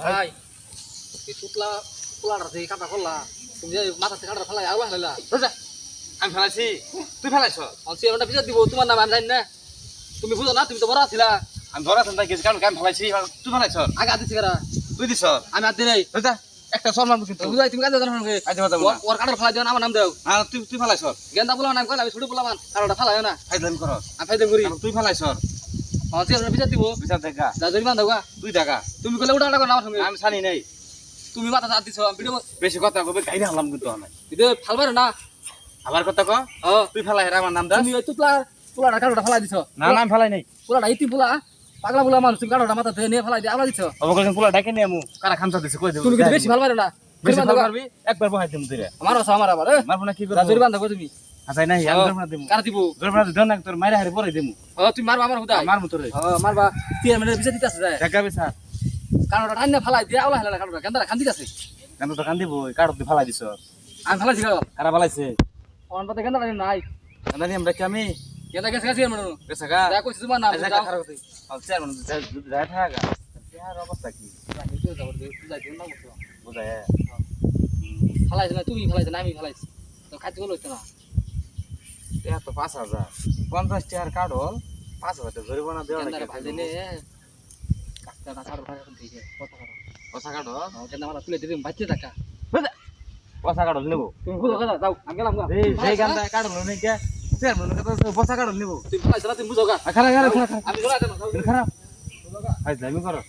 ভাই এই টুকলা পোলাটা থেকে কাটা করলা তুমি যে মাথা থেকে কাটা ফেলাই আউলা হলাইলা রোজা আমি ফেলাইছি তুই ফেলাইছ অন চেয়ারটা বিচার দিব তোমার নাম আমি জানি না তুমি বুঝো না তুমি তো বড় আছিলা আমি ধরা থান তাই কারণ আমি ফেলাইছি তুই ফেলাইছ আগে আদিছি কারা তুই দিছ আমি আদি নাই রোজা একটা সম্মান কিন্তু বুঝাই তুমি কাজে জানো না আজ কথা বল ওর কাটা ফেলাই দিও আমার নাম দাও আর তুই ফেলাইছ গেন্দা পোলা নাম কইলা আমি ছোট পোলা মান কাটাটা ফেলাইও না ফাইজলামি করস আমি ফাইদাম করি তুই ফেলাইছ অন চেয়ারটা বিচার দিব বিচার দেখা যা জরিমান দাও তুই টাকা তুমি কইলে উড়া লাগো না আমার সঙ্গে আমি জানি নাই তুমি মাথা হাত দিছো আমি ভিডিও বেশি কথা কবে গাইরে হালাম কিন্তু আমি ভিডিও ফালবার না আবার কথা ক তুই ফেলাই রে আমার নাম দা তুমি ওই টুকলা পোলাটা কাটাটা ফেলাই দিছো না না আমি ফেলাই নাই পোলাটা ইতি পোলা পাগলা পোলা মানুষ তুমি কাটাটা মাথা ধরে নিয়ে ফেলাই দিয়ে আবার দিছো অবকল পোলা ডাকে নিয়ে আমু কারা খামসা দিছে কই দেব তুমি কিন্তু বেশি ভালবারে না বেশি ভালো পারবি একবার বহাই দিম তুই আমার আছে আমার আবার মারবো না কি করব রাজুরি বান্ধব তুমি আসাই নাই আমি ধরব না দিমু কার দিব ধরব না দিও না তোর মাইরা হারে পরে দিমু তুমি মারবা আমার হুদা মারমু তোরে মারবা 3 মিনিট বিচার দিতে আছে যায় টাকা বিচার কাটাটা টাইনা ফেলাই দিয়ে আওলা হেলা কাটাটা গেন্দা খান দিতে আছে কেন তো কান্দি বই কাট দি ফেলাই দিছ আমি ফেলাইছি কারো কারা ফেলাইছে অন পাতে গেন্দা নাই জানি আমরা কি আমি গেন্দা গেছে গেছে মনে গেছে গা যা কইছি তোমার নাম জায়গা খারাপ হতে চেয়ার মানে যায় থাকা চেয়ার অবস্থা কি বুঝায় ফেলাইছি না তুমি ফেলাইছি না আমি ফেলাইছি তো খাইতে বলো না এটা তো 5000 50 টাকার কার্ড হল 5000 জরিমানা দেওয়া গেন্দা লাগে ভাই দিনে কাটা কাটার ভাই দিকে কথা কাটা পয়সা কার্ড গেন্দা মালা তুলে দিবি বাচ্চা টাকা পয়সা কার্ড নেব তুমি বুঝো কথা যাও আমি গেলাম গা এই গান্দা কার্ড হল নাকি চেয়ার মানে কথা পয়সা কার্ড নেব তুমি ফেলাইছ না তুমি বুঝো গা খারাপ আমি জোড়া দেব খারাপ আই যাই করো